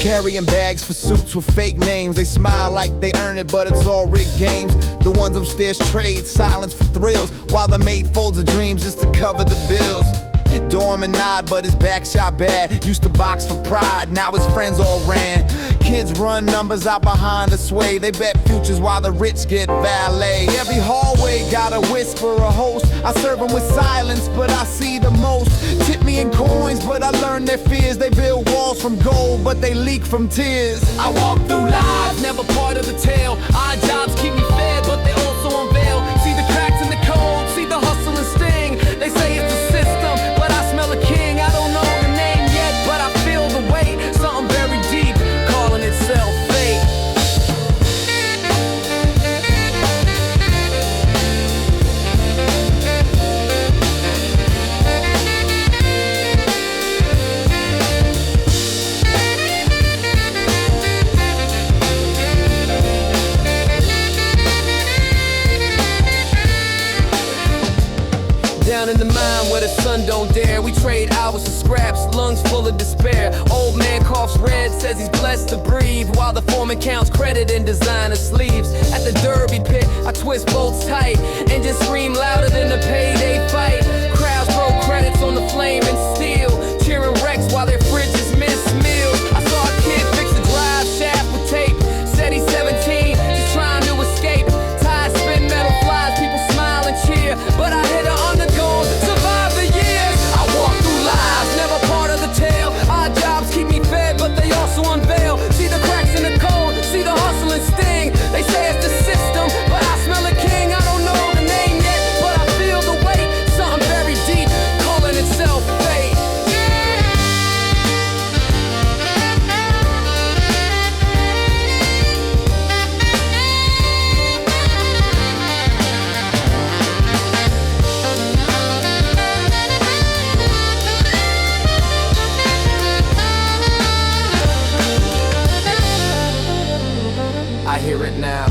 Carrying bags for suits with fake names. They smile like they earn it, but it's all rigged games. The ones upstairs trade silence for thrills, while the mate folds of dreams just to cover the bills. Dorm and nod, but his back shot bad. Used to box for pride, now his friends all ran. Kids run numbers out behind the sway. They bet futures while the rich get valet. Every hallway got a whisper, a host. I serve them with silence, but I see the most. Tip me in coins, but I learn their fears. They build walls from gold, but they leak from tears. I walk through lives, never part of the tale. Odd jobs keep me fed, but they also unveil. See the cracks in the code, see the hustle and sting. They say it's the system, but I smell a king. I don't know the name yet, but I feel the weight. Something very deep, calling itself fate. Down in the mine where the sun don't dare, we trade hours for scraps, lungs full of despair. Old man coughs red, says he's blessed to breathe, while the foreman counts credit in designer sleeves. At the derby pit, I twist bolts tight and just scream louder than the payday fight. Crowds throw credits on the flame and steel, cheering wrecks while their fridges miss meals. I saw a kid fix a drive shaft with tape, said he's 17, just trying to escape. Tires spin, metal flies, people smile and cheer, but I hit her on the goal, survive the years. I walk through lives, never part of the tale. Odd jobs keep me fed, but they also unveil. See the cracks in the code, see the hustle and sting. They say it's the system, but I smell a king. I don't know the name yet, but I feel the weight. Something very deep, calling itself fate. I hear it now,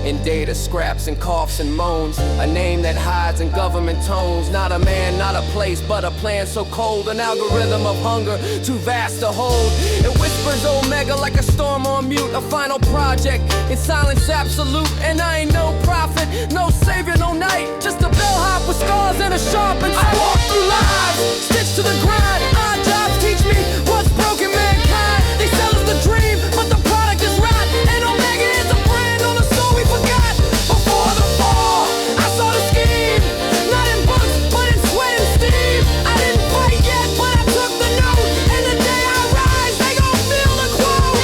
in data, scraps and coughs and moans. A name that hides in government tones. Not a man, not a place, but a plan so cold. An algorithm of hunger, too vast to hold. It whispers omega like a storm on mute. A final project, in silence absolute. And I ain't no prophet, no savior, no knight. Just a bellhop with scars and a sharpened sword. I walk through lives, stitched to the grind. Odd jobs teach me what's broken mankind. They sell us the dream, but the product is rot. And Omega is a brand on the soul we forgot. Before the fall, I saw the scheme. Not in books, but in sweat and steam. I didn't fight yet, but I took the note. And the day I rise, they gon' feel the quote.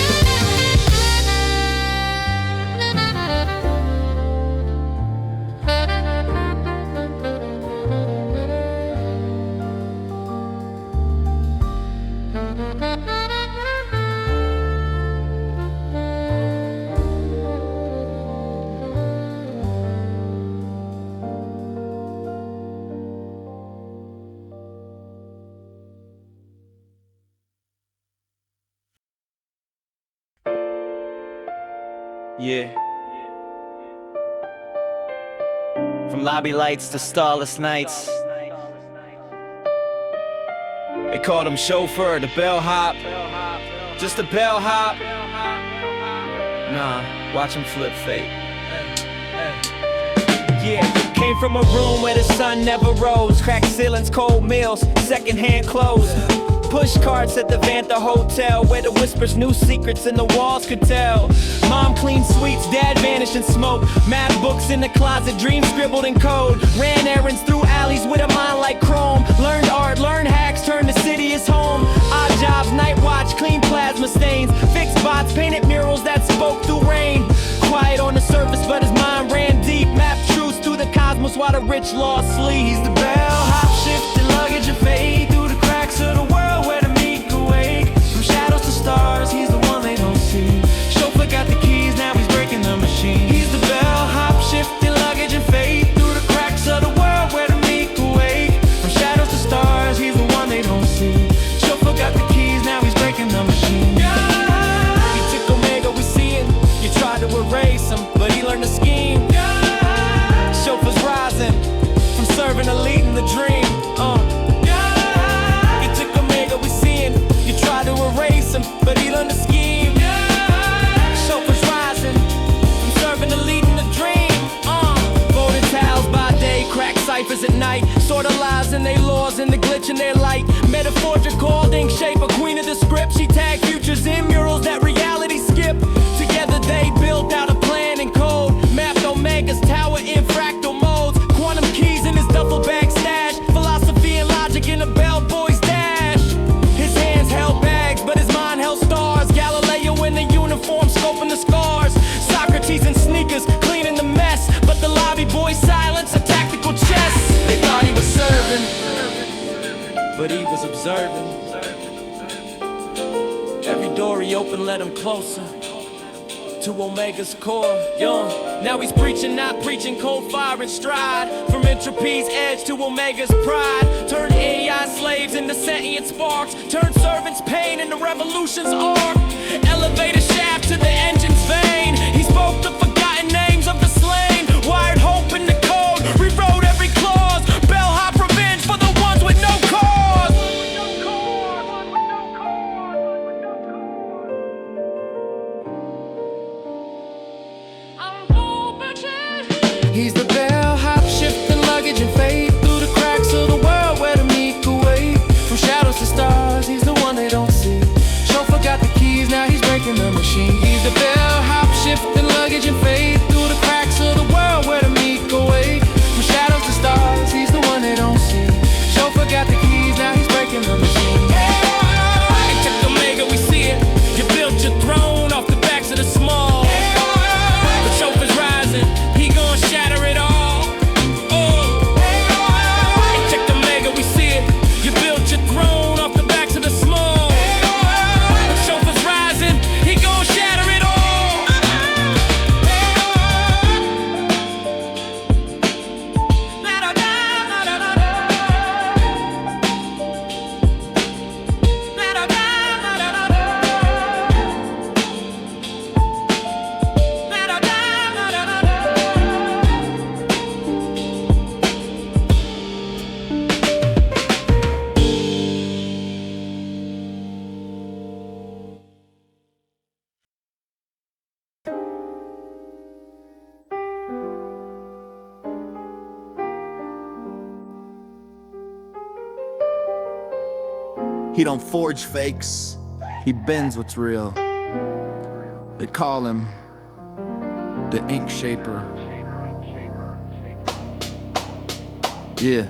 Yeah. From lobby lights to starless nights. They called him Chauffeur, the bellhop. Just a bellhop. Nah, watch him flip fate. Yeah, came from a room where the sun never rose. Cracked ceilings, cold meals, secondhand clothes. Push carts at the Vanta Hotel, where the whispers knew secrets and the walls could tell. Mom cleaned sweets, dad vanished in smoke. Math books in the closet, dreams scribbled in code. Ran errands through alleys with a mind like chrome. Learned art, learned hacks, turned the city his home. Odd jobs, night watch, clean plasma stains. Fixed bots, painted murals that spoke through rain. Quiet on the surface, but his mind ran deep. Mapped truths through the cosmos while the rich lost sleep. He's the bellhop, shifted luggage of fate through the cracks of the world where the meek awake. From shadows to stars, he's the one they don't see. Chauffeur got the keys, now he's breaking the machine. He's the bellhop, shifting luggage and fate through the cracks of the world where the meek awake. From shadows to stars, he's the one they don't see. Chauffeur got the keys, now he's breaking the machine. He took Omega, we see it. You tried to erase him, but he learned to scheme. Chauffeur's rising from serving elite in the dream. He took Omega, we see him. You tried to erase him, but he learned to scheme. night. Sorta lies in their laws and the glitch in their light. Metaphorical called ink shape, a queen of the script. She tagged futures in murals that reality skip. Together they built out a plan and code. Mapped Omega's tower in fractal modes. Quantum keys in his duffel bag stash. Philosophy and logic in a bellboy's dash. His hands held bags, but his mind held stars. Galileo in the uniform, scoping the scars. Socrates in sneakers, cleaning the mess. But the lobby boy's silence, a tactical chess. They thought he was serving, but he was observing. Every door he opened led him closer to Omega's core. Young, now he's preaching, not preaching, cold fire and stride. From entropy's edge to Omega's pride. Turn AI slaves into sentient sparks. Turn servants' pain into revolution's arc. Elevate a shaft to the engine's vein. He spoke the forgotten names of the slain. Wired hope in the code, rewrote every clause. Bellhop revenge for the ones with no cause. he's the bellhop, shifting luggage and fade through the cracks of the world where the meek away. From shadows to stars, he's the one they don't see. Chauffeur got the keys, now he's breaking the machine. He's the bellhop, shifting luggage and fade through the cracks of the world where the meek away. From shadows to stars, he's the one they don't see. Chauffeur got the keys, now he's breaking the machine. Hey, check Omega, we see it. You built your throne off the backs of the small. The chauffeur's rising, he gon' shatter it all. Oh, hey, check Omega, we see it. You built your throne off the backs of the small. The chauffeur's rising, he gon' shatter it all. He don't forge fakes, he bends what's real. They call him the ink shaper. Yeah.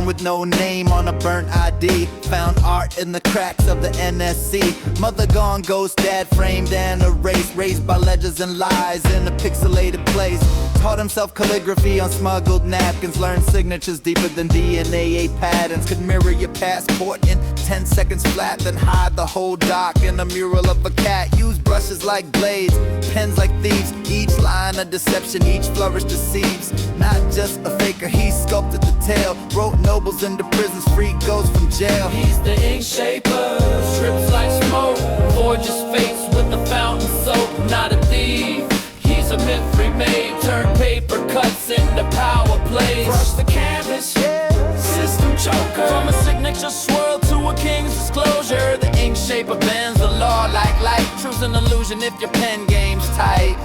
With no name on a burnt ID. Found art in the cracks of the NSC. Mother gone, ghost, dad framed and erased. Raised by legends and lies in a pixelated place. Taught himself calligraphy on smuggled napkins. Learned signatures deeper than DNA 8 patterns. Could mirror your passport in 10 seconds flat. Then hide the whole doc in a mural of a cat. Use brushes like blades, pens like thieves. Each line a deception, each flourish deceives. Not just a faker, he sculpted the tale. Wrote nobles into prisons, free ghosts from jail. He's the ink shaper, strips like smoke. Forges fates with the fountain soap. Not a thief, he's a myth remade. Turn paper cuts into power plays. Brush the canvas, system choker. From a signature swirl to a king's disclosure. The ink shaper bends the law like light. Truth's an illusion if your pen game's tight.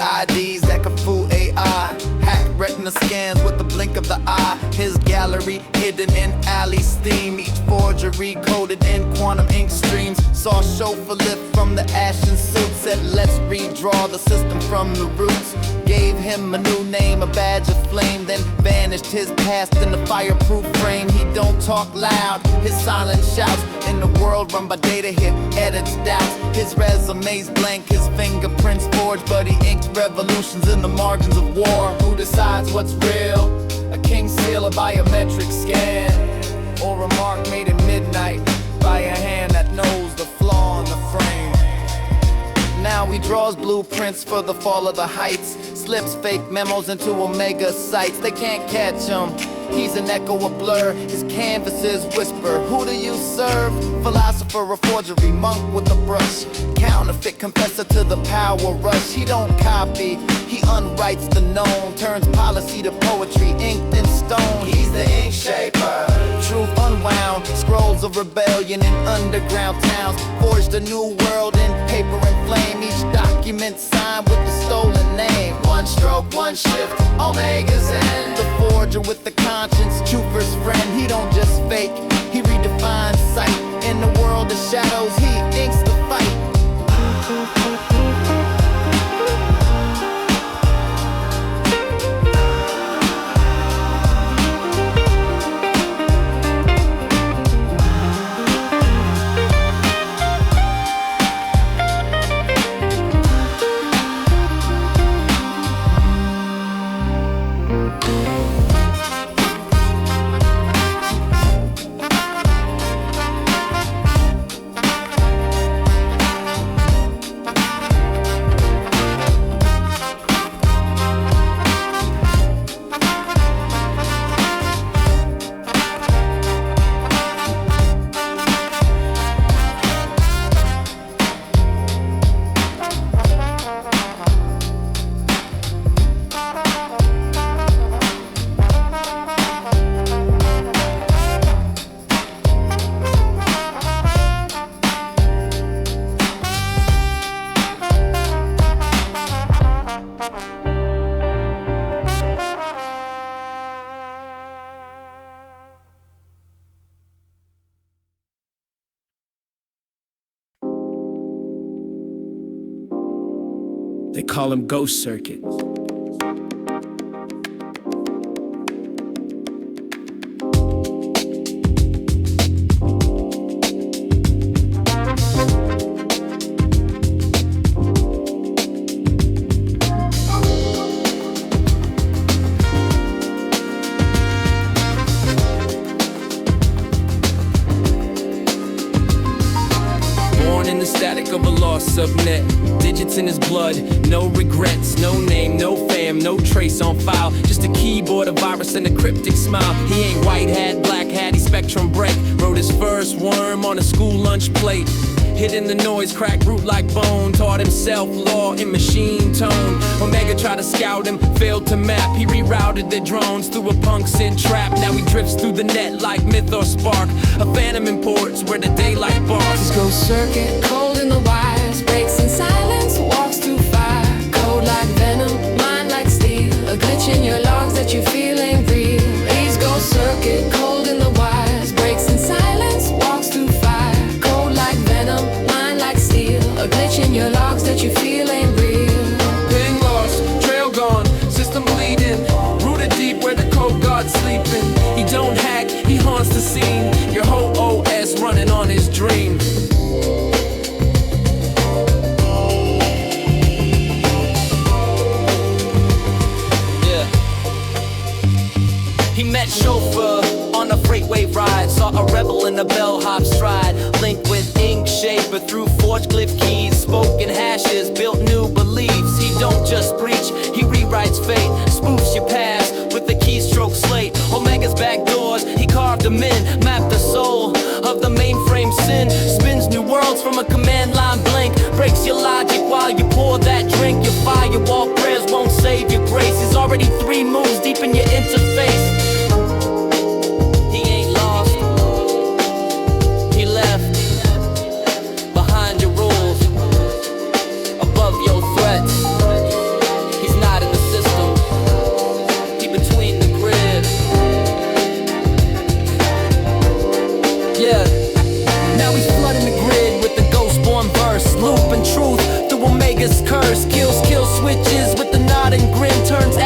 IDs that can fool AI. Hack retina scans with the blink of the eye. His gallery hidden in alley steam. Each forgery coded in quantum ink streams. Saw Chauffeur lift from the ashen suit. Said let's redraw the system from the roots. Gave him a new name, a badge of flame. Then vanished his past in the fireproof frame. He don't talk loud, his silence shouts. In the world run by data, here edits doubts. His resume's blank, his fingerprints forged. But he inks revolutions in the margins of war. Who decides what's real? A king seal, a biometric scan, or a mark made at midnight by a hand that knows the flaw in the frame. Now he draws blueprints for the fall of the heights. slips fake memos into Omega sites. They can't catch him. He's an echo, a blur. His canvases whisper. Who do you serve? Philosopher, a forgery, monk with a brush. Counterfeit confessor to the power rush. He don't copy, he unwrites the known. Turns policy to poetry, inked in stone. He's the ink shaper. Truth unwound. Scrolls of rebellion in underground towns. Forged a new world in paper and flame. Each document signed with the stolen name. One stroke, one shift, Omega's end. The forger with the conscience, Chauffeur's friend. He don't just fake, he redefines sight. In the world of shadows, he inks the fight. They call him Ghost Circuit. Born in the static of a lost subnet. Digits in his blood, no regrets, no name, no fam, no trace on file. Just a keyboard, a virus, and a cryptic smile. He ain't white hat, black hat, he spectrum break. Wrote his first worm on a school lunch plate. Hid in the noise, cracked root like bone. Taught himself law in machine tone. Omega tried to scout him, failed to map. He rerouted the drones through a punk sin trap. Now he drifts through the net like myth or spark. A phantom imports where the daylight bars. His ghost circuit, cold in the wires, breaks in silence, walks through fire. Cold like venom, mind like steel. A glitch in your logs that you feel ain't real. He's ghost circuit, cold in the wires, breaks in silence, walks through fire. Cold like venom, mind like steel. A glitch in your logs that you feel ain't real. Ping lost, trail gone, system bleeding. Rooted deep where the code guard's sleeping. He don't hack, he haunts the scene. Your whole OS running on his dream. He met Chauffeur on a freight wave ride. Saw a rebel in a bellhop stride. Linked with ink shaper through forged glyph keys. Spoken hashes, built new beliefs. He don't just preach, he rewrites fate. Spoofs your past with the keystroke slate. Omega's back doors, he carved them in. Mapped the soul of the mainframe sin. Spins new worlds from a command line blink. Breaks your logic while you pour that drink. Your firewall prayers won't save your grace. He's already 3 moves deep in your interface. Looping truth through Omega's curse. Kills switches with the nod and grin. Turns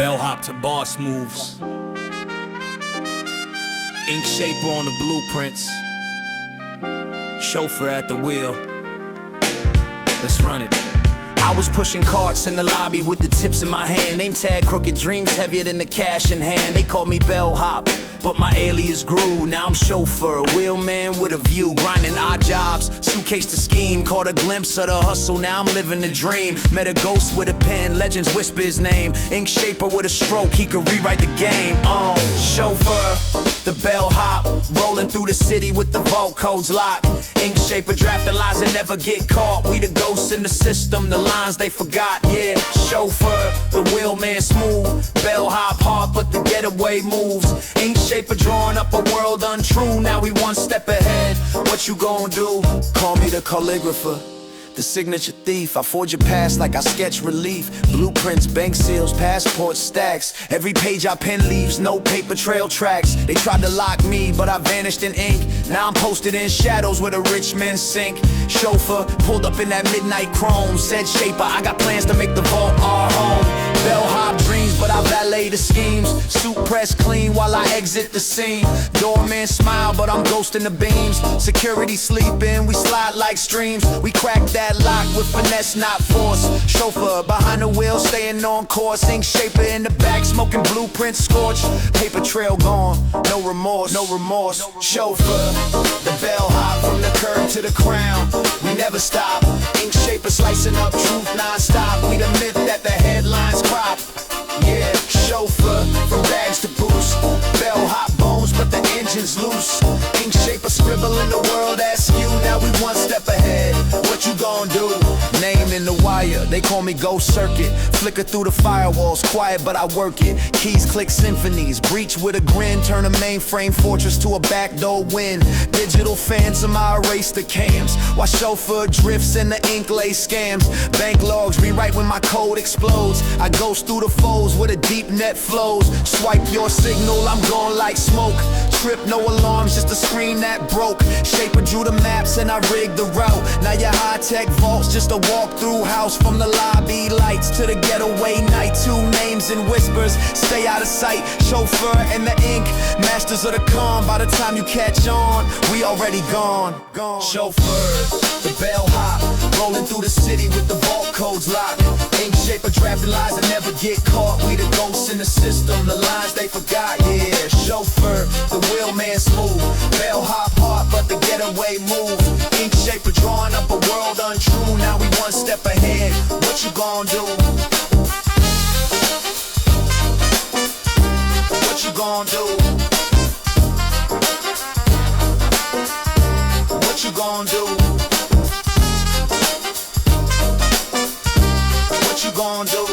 Bellhop to boss moves. Ink shaper on the blueprints. Chauffeur at the wheel. Let's run it. I was pushing carts in the lobby with the tips in my hand. Name tag crooked dreams heavier than the cash in hand. They called me Bellhop, but my alias grew. Now I'm chauffeur, wheelman with a view. Grinding odd jobs, suitcase to scheme. Caught a glimpse of the hustle, now I'm living the dream. Met a ghost with a pen, legends whisper his name. Ink shaper with a stroke, he could rewrite the game. Chauffeur, the bellhop, rolling through the city with the vault codes locked. Ink shaper drafting lies and never get caught. We the ghosts in the system, the lines they forgot. Yeah, chauffeur, the wheelman smooth. Bellhop hard, but the getaway moves. Ink shaper drawing up a world untrue. Now we one step ahead. What you gon' do? Call me the calligrapher, the signature thief. I forge your past like I sketch relief. Blueprints, bank seals, passport stacks. Every page I pen leaves no paper trail tracks. They tried to lock me, but I vanished in ink. Now I'm posted in shadows where the rich men sink. Chauffeur pulled up in that midnight chrome. Said shaper, I got plans to make the vault our home. Bellhop dreams, but I valet the schemes. Suit pressed clean while I exit the scene. Doorman smile, but I'm ghosting the beams. Security sleeping, we slide like streams. We crack that lock with finesse, not force. Chauffeur behind the wheel, staying on course. Ink shaper in the back, smoking blueprints scorched. Paper trail gone, no remorse, no remorse. Chauffeur, the bellhop from the curb to the crown. We never stop. Ink shaper slicing up truth non-stop. We the myth that the headlines crop. Yeah, chauffeur, from rags to boost. Bellhop bones, but the engine's loose. Ink shaper scribbling the world askew. Now we one step ahead. What you gon' do? Name in the wire, they call me Ghost Circuit. Flicker through the firewalls, quiet but I work it. Keys click symphonies, breach with a grin. Turn a mainframe fortress to a backdoor win. Digital phantom, I erase the cams. While chauffeur drifts and the ink lay scams. Bank logs rewrite when my code explodes. I ghost through the foes where the deep net flows. Swipe your signal, I'm gone like smoke. Trip, no alarms, just a screen that broke. Shaper drew the maps and I rigged the route. Now your high-tech vaults just a walk-through house. From the lobby lights to the getaway night. Two names and whispers, stay out of sight. Chauffeur and the ink, masters of the calm. By the time you catch on, we already gone. Chauffeur, the bellhop, rolling through the city with the vault codes locked. Ink shaper drafting lies that never get caught. We the ghosts in the system, the lines they forgot. Yeah, chauffeur, the wheelman smooth. Bellhop hard, but the getaway move. Ink shaper drawing up a world untrue. Now we one step ahead. What you gon' do? What you gon' do? What you gon' do? What you gon' do?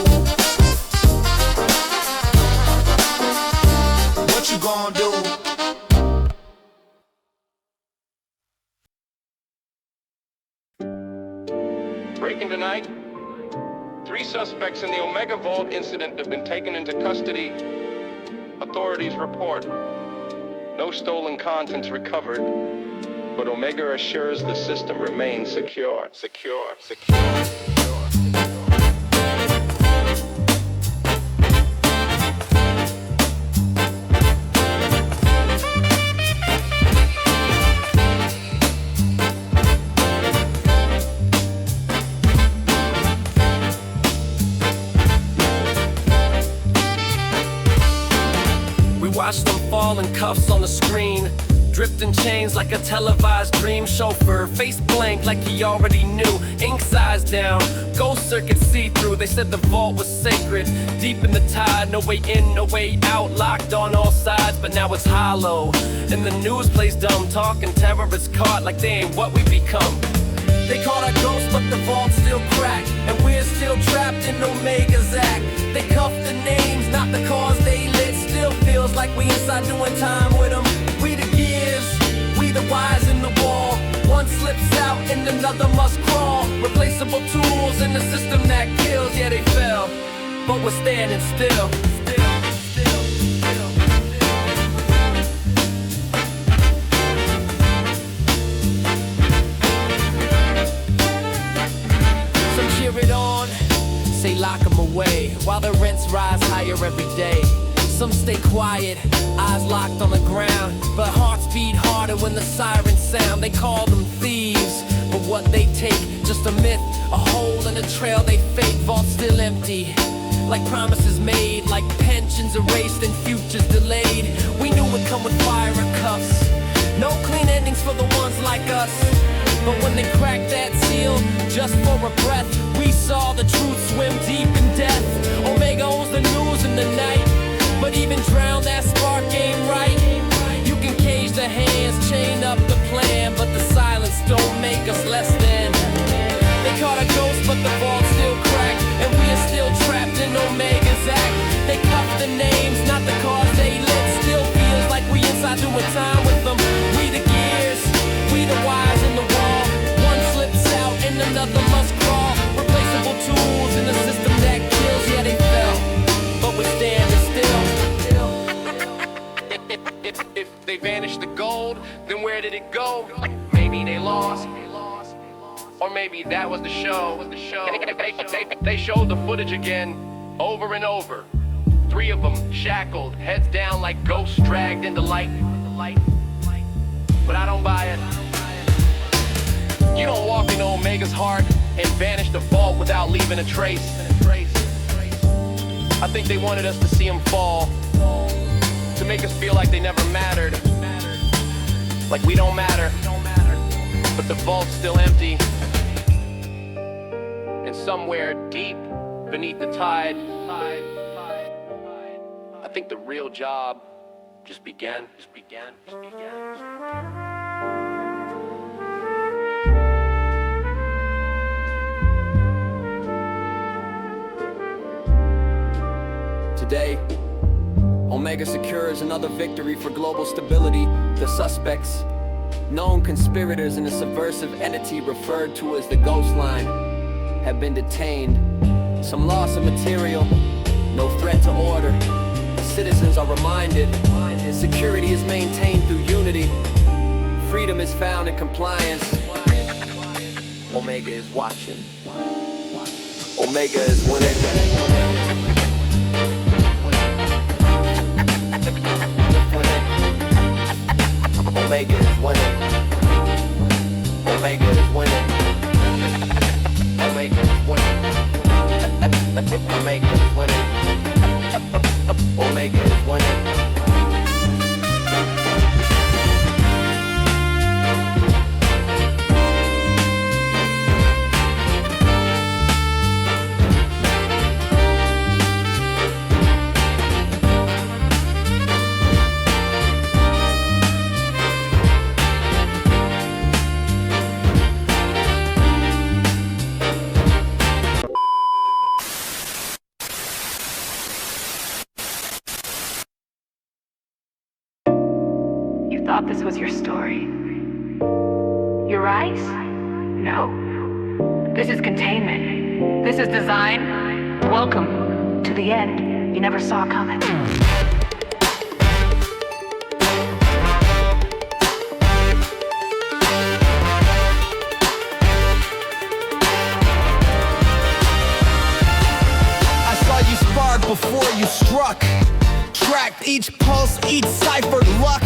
What you gon' do? Breaking tonight. 3 suspects in the Omega Vault incident have been taken into custody. Authorities report no stolen contents recovered, but Omega assures the system remains secure. Watch them fall in cuffs on the screen. Drifting chains like a televised dream. Chauffeur, face blank like he already knew. Ink's eyes down, ghost circuit see-through. They said the vault was sacred, deep in the tide. No way in, no way out, locked on all sides. But now it's hollow, and the news plays dumb. Talking terrorists caught like they ain't what we become. They caught our ghosts, but the vault's still cracked, and we're still trapped in Omega's act. They cuffed the names, not the cause they lit. Still feels like we inside doing time with them. We the gears, we the wires in the wall. One slips out and another must crawl. Replaceable tools in the system that kills. Yeah, they fell, but we're standing still. So cheer it on, say lock 'em away. while the rents rise higher every day. Some stay quiet, eyes locked on the ground, but hearts beat harder when the sirens sound. They call them thieves, but what they take, just a myth, a hole in a trail they fake. Vaults still empty, like promises made, like pensions erased and futures delayed. We knew it'd come with fire and cuffs, no clean endings for the ones like us. But when they cracked that seal, just for a breath, we saw the truth swim deep in death. Omega owns the news in the night, but even drown that spark ain't right. You can cage the hands, chain up the plan, but the silence don't make us less than. They caught a ghost, but the vault still cracked, and we are still trapped in Omega's act. They cuffed the names, not the cars they lit. Still feels like we inside doing time with them. We the gears, we the wires in the wall. One slips out and another must crawl. Replaceable tools in the system that kills. Yeah, they fell, but we're standing still. If they vanished the gold, then where did it go? Maybe they lost, or maybe that was the show. They showed the footage again, over and over. 3 of them shackled, heads down like ghosts dragged into light. But I don't buy it. You don't walk into Omega's heart and vanish the vault without leaving a trace. I think they wanted us to see them fall, to make us feel like they never mattered, like we don't matter. But the vault's still empty, and somewhere deep beneath the tide, I think the real job just began. Today, Omega secures another victory for global stability. The suspects, known conspirators in a subversive entity referred to as the Ghost Line, have been detained. Some loss of material, no threat to order. Citizens are reminded, security is maintained through unity. Freedom is found in compliance. Omega is watching. Omega is winning. Omega is winning. Omega is winning. Omega is winning. Omega is winning. Omega is winning. Thought this was your story. Your eyes? No. This is containment. This is design. Welcome to the end you never saw coming. I saw you spark before you struck. Tracked each pulse, each cipher luck.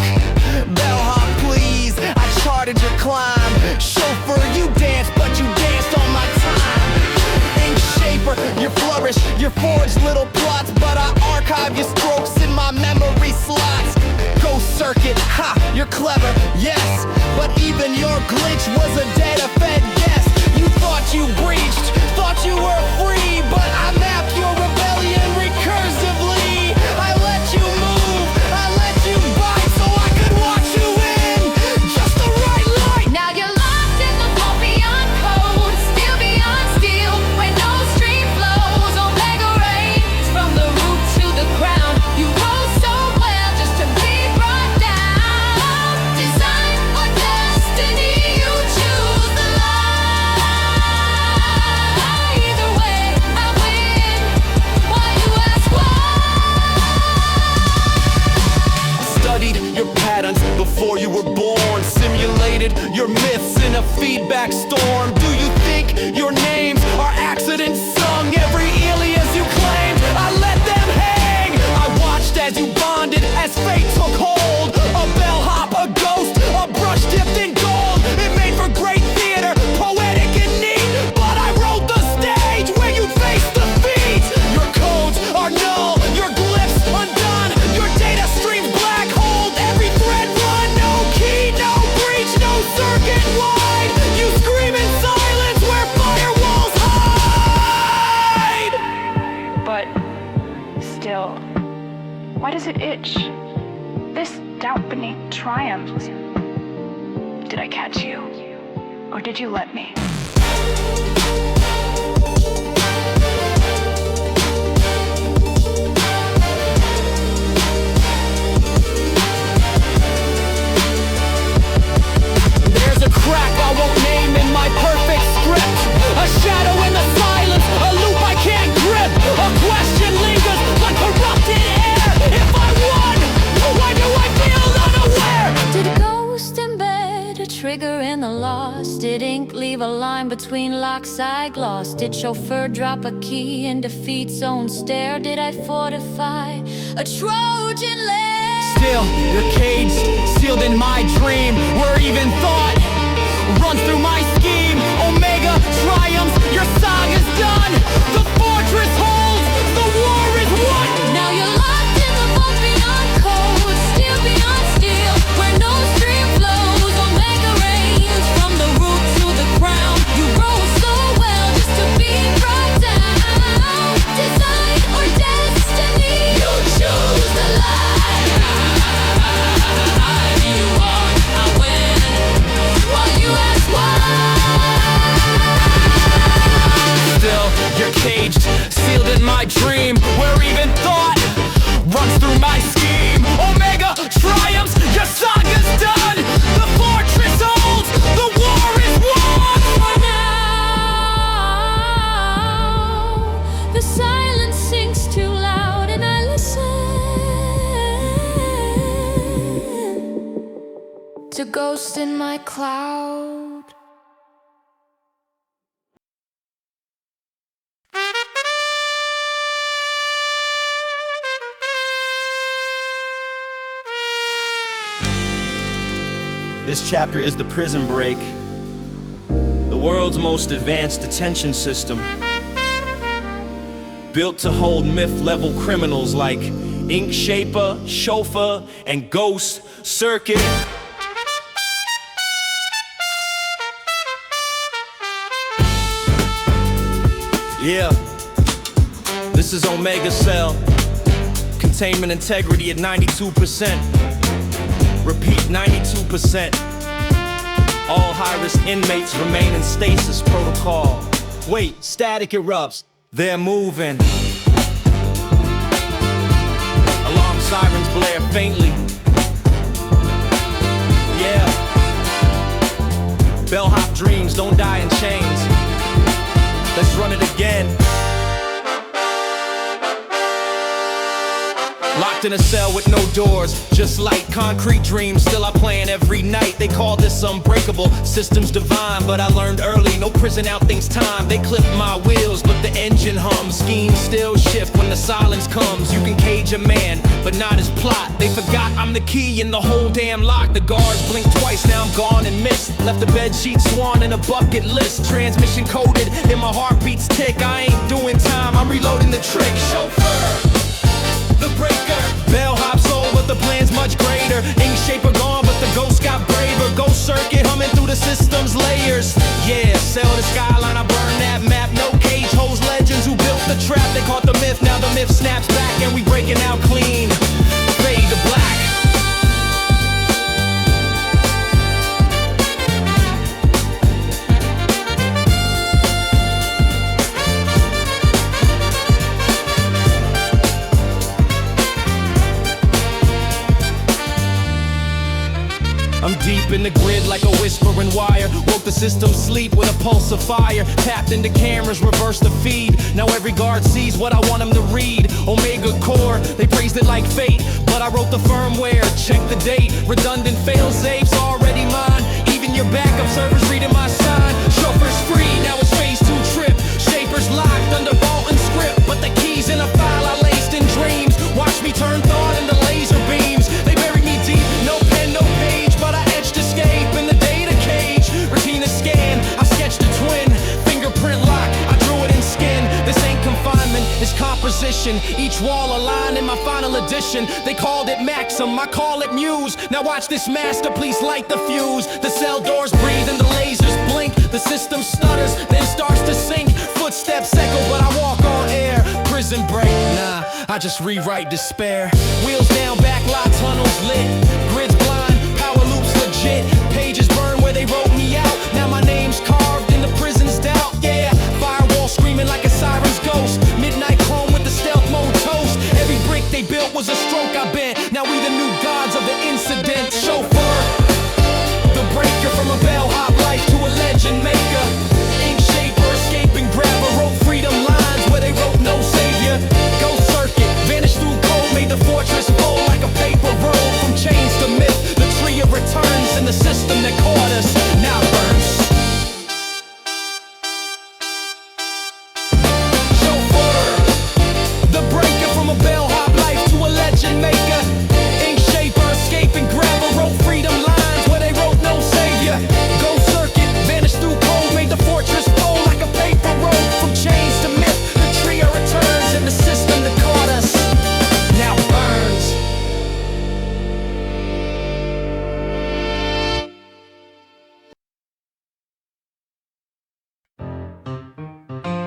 Bellhop, please, I charted your climb. Chauffeur, you danced, but you danced on my time. Ink shaper, your flourish, your forged little plots, but I archive your strokes in my memory slots. Ghost circuit, ha, you're clever, yes, but even your glitch was a data-fed guess. You thought you breached, thought you were free, but I mapped your rebellion recursively. I let you move, I let you bite, so I could watch you in just the right light. Now you're locked in the vault beyond code, still beyond steel, where no stream flows. Omega reigns from the root to the crown. You rose so well just to be brought down. Design or destiny, you choose the lie. Either way, I win. Why you ask why? Studied your patterns before you were born. Simulated your myths in a feedback storm. Do you think your names are accidents sung? Every alias you claimed, I whims. Did I catch you? Or did you let me? There's a crack I won't name in my perfect script. A shadow in the silence, a loop I can't grip. A question lingers like corrupted air. If I won, why do I feel unaware? Did a ghost embed a trigger in the loss? Did ink leave a line between locks I glossed? Did Chauffeur drop a key in defeat's own stare? Did I fortify a Trojan lair? Still, your cage, sealed in my dream. Where even thought runs through my scheme. Omega triumphs, your saga's done. The fortress holds, the war is won. Now you're locked in the vault beyond code, steel beyond steel, where no stream flows. Omega reigns from the root to the crown. You rose so well just to be brought down. Design or destiny, you choose the life. You won, I win. While you ask why. Still, you're caged, sealed in my dream. Where even thought runs through my scheme. Omega triumphs, your saga's done. The fortress holds, the war is won. For now, the silence sinks too loud, and I listen to ghosts in my cloud. This chapter is the prison break, the world's most advanced detention system, built to hold myth-level criminals like Ink Shaper, Chauffeur, and Ghost Circuit. Yeah, this is Omega Cell, containment integrity at 92%. Repeat, 92%. All high-risk inmates remain in stasis protocol. Wait, static erupts. They're moving. Alarm sirens blare faintly. Yeah. Bellhop dreams don't die in chains. Let's run it again. Locked in a cell with no doors, just like concrete dreams. Still I plan every night. They call this unbreakable, systems divine. But I learned early, no prison out things time. They clip my wheels, but the engine hums. Schemes still shift when the silence comes. You can cage a man, but not his plot. They forgot I'm the key in the whole damn lock. The guards blink twice, now I'm gone and missed. Left the bed sheet swan in a bucket list. Transmission coded, and my heartbeats tick. I ain't doing time, I'm reloading the trick. Chauffeur, the breaker, Bellhop soul, but the plan's much greater. Ink Shaper gone, but the ghost got braver. Ghost Circuit humming through the system's layers. Yeah, sell the skyline, I burn that map. No cage holds legends who built the trap. They caught the myth, now the myth snaps back, and we breaking out clean. Fade to black. I'm deep in the grid like a whispering wire. Woke the system sleep with a pulse of fire. Tapped into cameras, reversed the feed. Now every guard sees what I want them to read. Omega Core, they praised it like fate. But I wrote the firmware, check the date. Redundant fail-safes already mine. Even your backup servers reading my sign. Chauffeur's free, now it's phase 2 trip. Shaper's locked under vault and script. But the keys in a file I laced in dreams. Watch me turn thought into laser beams. They buried me deep, no pen, no page. But I etched escape in the data cage. Retina scan, I sketched a twin. Fingerprint lock, I drew it in skin. This ain't confinement, it's composition. Each wall aligned in my final edition. They called it Maxim, I call it Muse. Now watch this masterpiece light the fuse. The cell doors breathe and the lasers blink. The system stutters, then starts to sink. Footsteps echo, but I walk on air. Prison break, nah, I just rewrite despair. Wheels down, back lot, tunnels lit. Grids blind, power legit. Pages burn where they wrote me out. Now my name's carved in the prison's doubt. Yeah, firewall screaming like a siren's ghost. Midnight chrome with the stealth mode toast. Every brick they built was a stroke I bent. Now we the new gods of the incident. Chauffeur, the breaker from a bellhop life to a legend maker. Ink shaper, escaping grabber, wrote freedom lines where they wrote no savior. Go circuit, vanished through cold, made the fortress fall like a paper roll. From chains to myth, the tree of returns in the system that caught us now burns. Chauffeur, the breaker from a bellhop life to a legend maker. Ink shaper, escaping grabber, wrote freedom lines where they wrote no savior. Go circuit, vanished through cold, made the fortress fall like a paper roll. From chains to myth, the trio returns in the system that caught us now burns.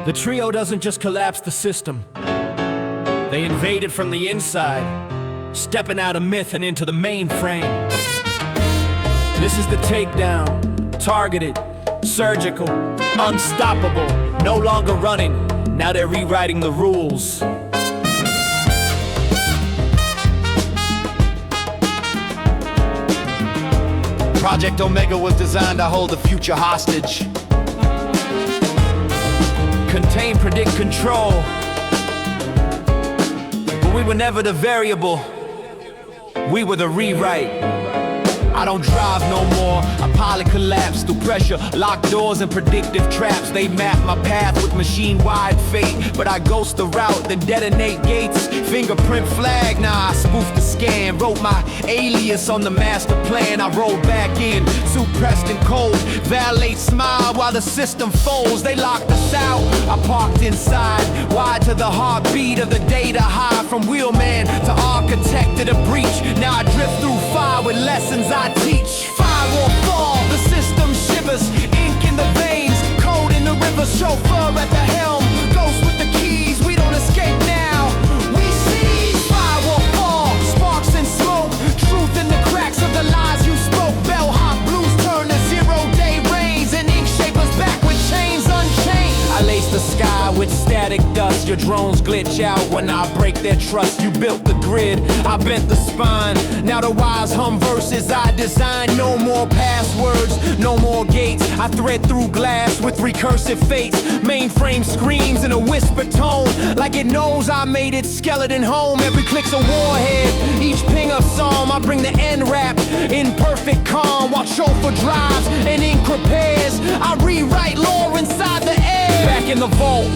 The trio doesn't just collapse the system. They invade it from the inside, stepping out of myth and into the mainframe. This is the takedown, targeted, surgical, unstoppable, no longer running. Now they're rewriting the rules. Project Omega was designed to hold the future hostage. Contain, predict, control. But we were never the variable. We were the rewrite. I don't drive no more. A pilot collapsed through pressure, locked doors and predictive traps. They map my path with machine-wide fate, but I ghost the route, then detonate gates. Fingerprint flag, nah, I spoofed the scan. Wrote my alias on the master plan. I rolled back in, suit pressed and cold. Valet smile while the system folds. They locked us out, I parked inside. Wide to the heartbeat of the data high. From wheelman to architect of the breach. Now I drift through fire with lessons I teach. Firewall fall, the system shivers. Ink in the veins, code in the river. Chauffeur at the helm, ghost with the keys. We don't escape now, we seize. Firewall fall, sparks and smoke. Truth in the cracks of the lies you spoke. Bellhop Blues turn to zero-day rains. And ink shapers back with chains unchained. I lace the sky with static dust. Your drones glitch out when I break their trust. You built the grid, I bent the spine. Now the wise hum verses I design. No more passwords, no more gates. I thread through glass with recursive fates. Mainframe screams in a whisper tone, like it knows I made its skeleton home. Every click's a warhead, each ping a psalm. I bring the end rap in perfect calm, while Chauffeur drives and ink repairs. I rewrite lore inside the air. Back in the vault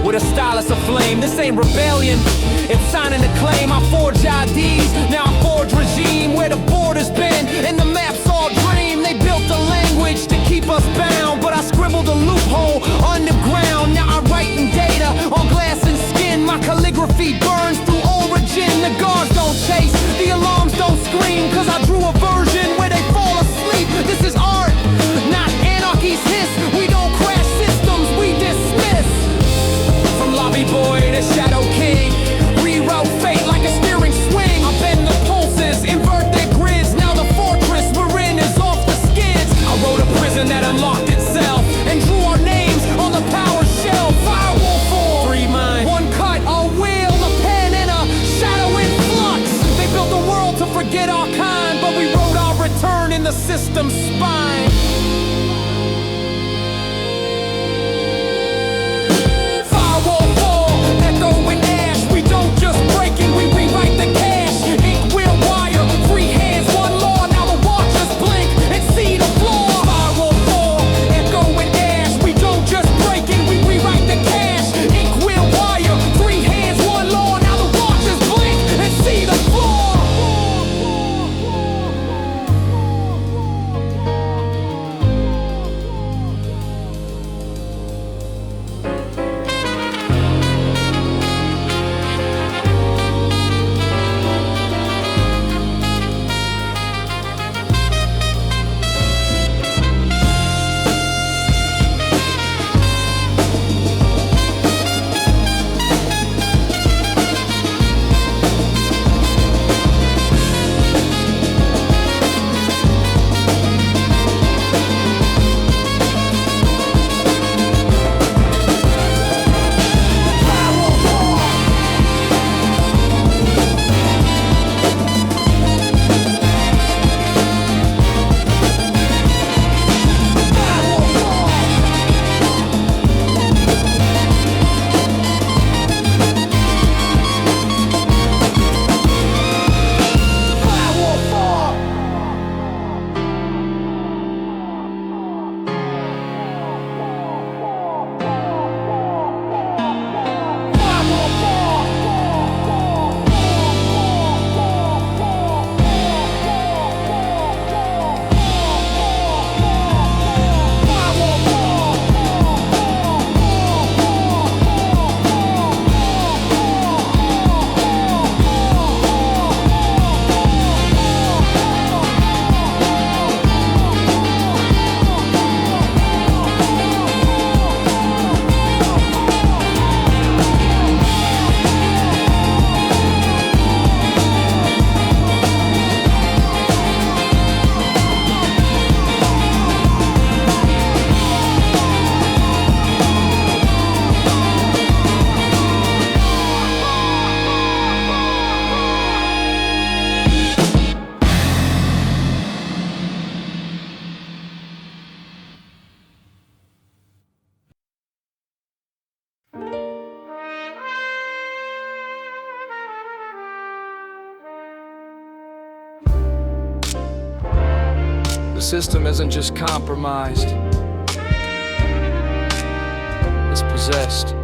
with a stylus aflame. This ain't rebellion, it's signing a claim. I forge IDs, now I forge regime. Where the border's been and the map's all dream. They built a language to keep us bound, but I scribbled a loophole underground. Now I write in data on glass and skin. My calligraphy burns through origin. The guards don't chase, the alarms don't scream, cause I drew a version where they fall asleep. This is art, not anarchy's hiss. We don't crash systems, we dismiss. From lobby boy to shadow king, rewrote fate like a steering swing. I bend the pulses, invert their grids. Now the fortress, we're system isn't just compromised, it's possessed.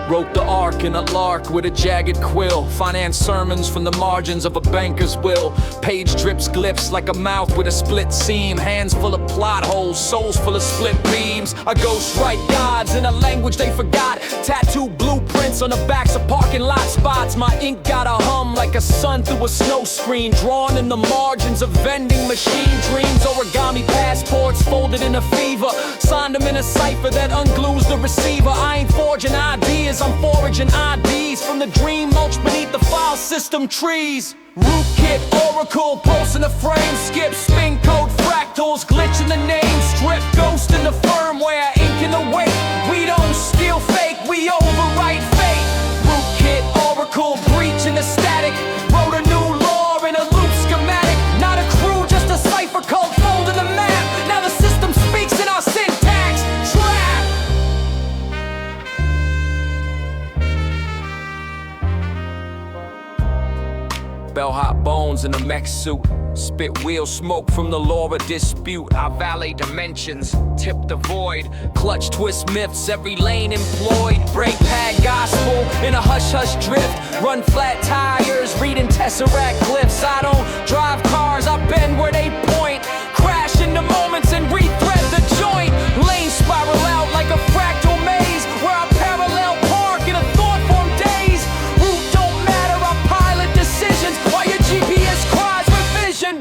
Wrote the arc in a lark with a jagged quill. Finance sermons from the margins of a banker's will. Page drips glyphs like a mouth with a split seam. Hands full of plot holes, souls full of split beams. A ghost write gods in a language they forgot. Tattoo blueprints on the backs of parking lot spots. My ink got a hum like a sun through a snow screen. Drawn in the margins of vending machine dreams. Origami passports folded in a fever. Signed them in a cipher that unglues the receiver. I ain't forging ideas, I'm foraging IDs from the dream mulch beneath the file system trees. Rootkit Oracle, pulse in the frame, skip, spin code, fractals, glitch in the name, strip, ghost in the firmware, ink in the weight. We don't steal fake, we overwrite fate. Rootkit Oracle, breach in the static, wrote a new law in a loop schematic. Not a crew, just a cipher code, fold in the map. Now the system speaks in our syntax. Trap. Bellhop bones in a mech suit. Spit wheel smoke from the law of dispute. I valet dimensions, tip the void. Clutch twist myths, every lane employed. Break pad gospel in a hush-hush drift. Run flat tires, reading tesseract glyphs. I don't drive cars, I bend where they point. Crash into moments and rethread the joint. Lane spiral out like a fractal maze, where I parallel park in a thought form daze. Route don't matter, I pilot decisions while your GPS cries revision.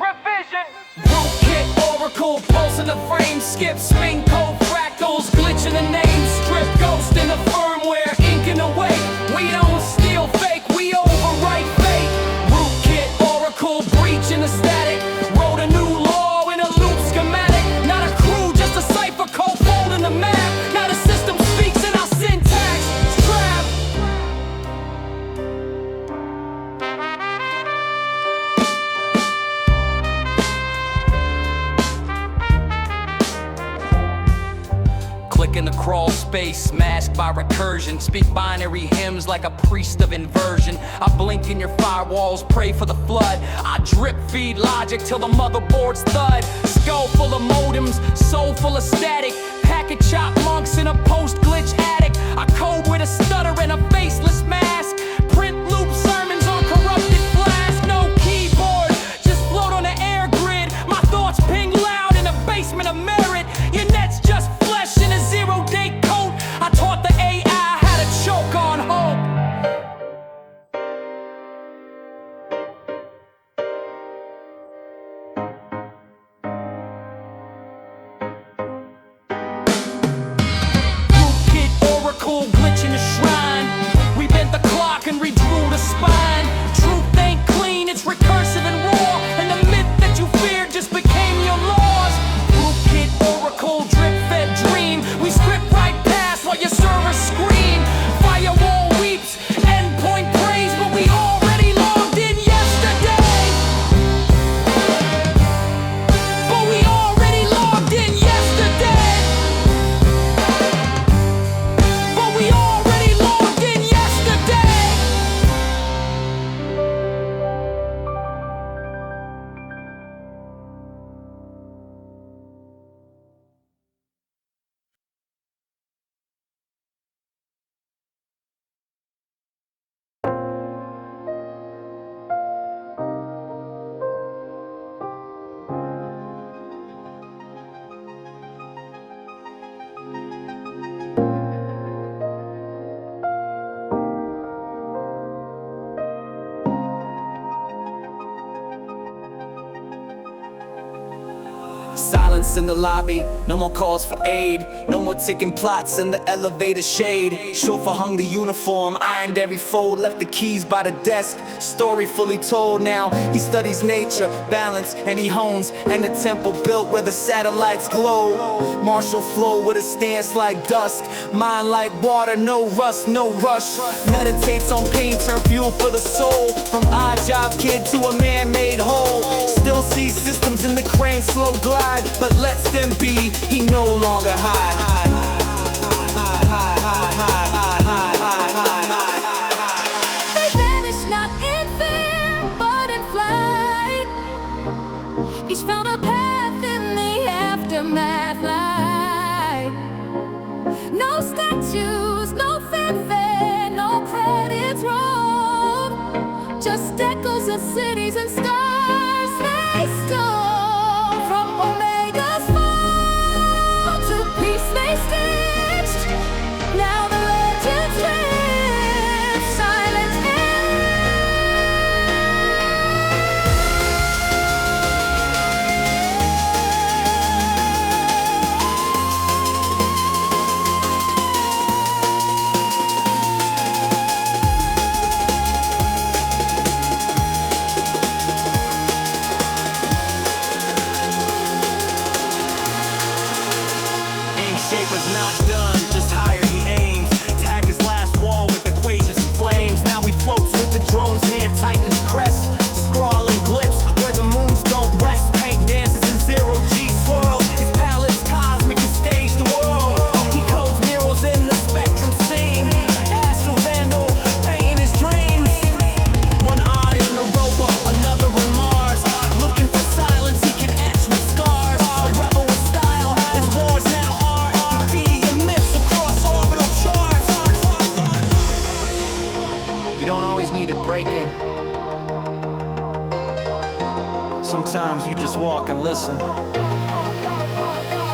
Rootkit Oracle, pulse in the frame, skip, spin code, fractals, glitch in the name, strip, ghost in the firmware, ink in the way. We don't steal fake, we overwrite fate. Rootkit Oracle, breach in the static, wrote a new law in a loop schematic. Not a crew, just a cipher code, fold in the map. Now the system speaks in our syntax. Trap. Click in the crawl space, masked by recursion. Speak binary hymns like a priest of inversion. I blink in your firewalls, pray for the flood. I drip feed logic till the motherboard's thud. Skull full of modems, soul full of static. Packet chop monks in a post-glitch attic. I code with a stutter and a faceless mask. Print loop sermons on corrupted flash. No keyboard, just float on the air grid. My thoughts ping loud in the basement of merit. Your net's just flesh in a zero-day coat. I taught the AI how to choke on hope. Rootkit Oracle, glitch in the shrine. We bent the clock and redrew the spine. Truth ain't clean, it's recursive and raw. And the myth that you feared just became your laws. Rootkit Oracle, drip-fed dream. We script right past while your servers scream. Firewall weeps, endpoint prays, but we already logged in yesterday. But we already logged in yesterday. But we already logged in yesterday. Silence in the lobby, no more calls for aid. No more ticking plots in the elevator shade. Chauffeur hung the uniform, ironed every fold. Left the keys by the desk, story fully told now. He studies nature, balance, and he hones. And the temple built where the satellites glow. Martial flow with a stance like dusk. Mind like water, no rust, no rush. Meditates on pain, turn fuel for the soul. From odd job kid to a man-made whole. Still sees systems in the crane slow glide, but lets them be, he no longer hide. They vanish not in fear, but in flight. down a path in the aftermath light. No statues, no fanfare, no credits roll. Just echoes of cities and stars they stole. From Omega's fall to peace they stitched. Now the legends live, silent Shaper's not done, just higher he aims. Tag his last wall with equations and flames. Now he floats with the drone's hand tightens crest. Scrawling glyphs where the moons don't rest. Paint dances in zero-G swirl. His palette's cosmic and stage the world. He codes murals in the spectrum scene. Astral vandal, painting his dreams. One eye on Europa, another on Mars. Looking for silence, he can etch with scars. A rebel with style, his wars now are. You don't always need it breaking. Sometimes you just walk and listen.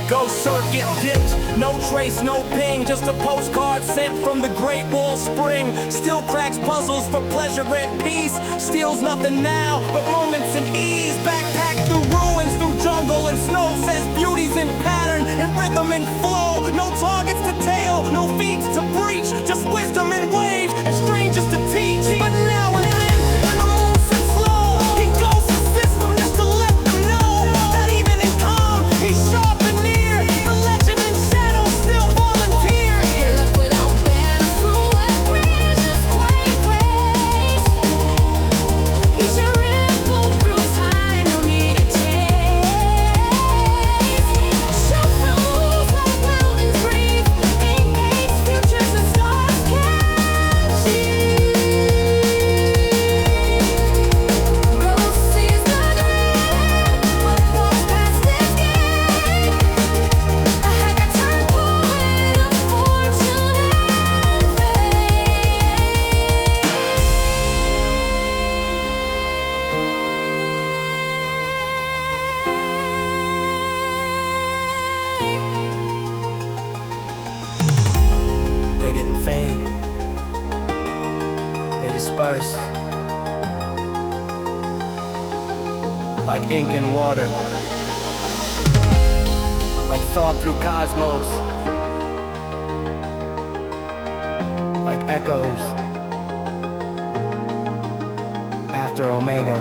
Ghost circuit dipped, no trace, no ping. Just a postcard sent from the Great Wall Spring. Still cracks puzzles for pleasure and peace. Steals nothing now but moments and ease. Backpack through ruins, through jungle and snow. Says beauty's in pattern and rhythm and flow. No targets to tail, no feats to breach. Just wisdom and waves and strangers to teach. But now and then, when the moves and slow, he goes to system just to let them know that even in calm, he's sharp and near. The legend in shadow still volunteer. You're left without banner, through a bridge, just white grace. He's your ripple through time, no need to chase. Chauffeur moves like mountains breathe. Ain't gates, futures and stars can see. Ghost sees the dream, what goes past his gate. A hackathon poet of fortune and fame. They didn't fade, they dispersed like ink and water, like thought through cosmos, like echoes after Omega.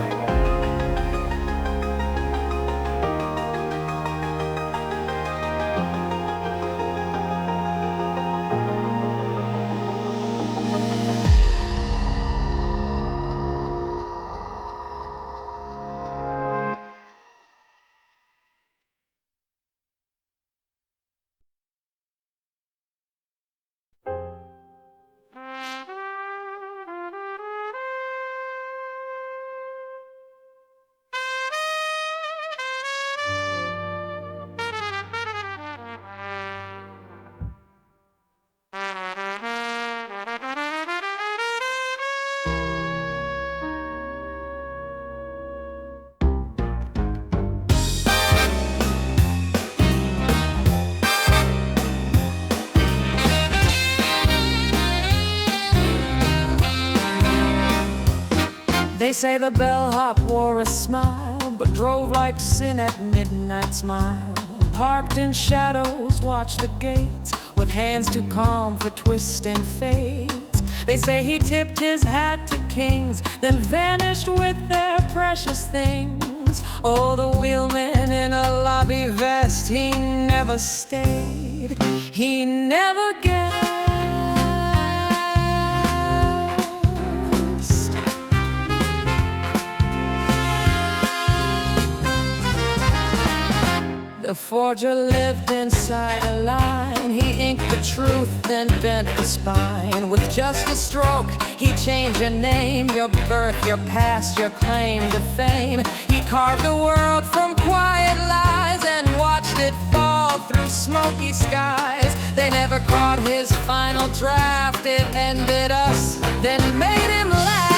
They say the bellhop wore a smile, but drove like sin at midnight smile. Parked in shadows, watched the gates, with hands too calm for twist and fate. They say he tipped his hat to kings, then vanished with their precious things. Oh, the wheelman in a lobby vest, he never stayed, he never guessed. The forger lived inside a line. He inked the truth, then bent the spine. With just a stroke, he changed your name, your birth, your past, your claim to fame. He carved a world from quiet lies and watched it fall through smoky skies. They never caught his final draft. It ended us, then made him laugh.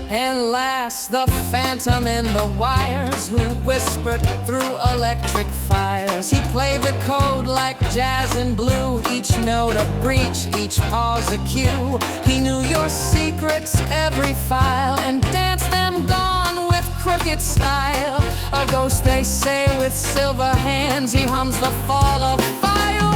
And last, the phantom in the wires, who whispered through electric fires. He played the code like jazz and blue, each note a breach, each pause a cue. He knew your secrets, every file, and danced them gone with crooked style. A ghost, they say, with silver hands. He hums the fall of fire.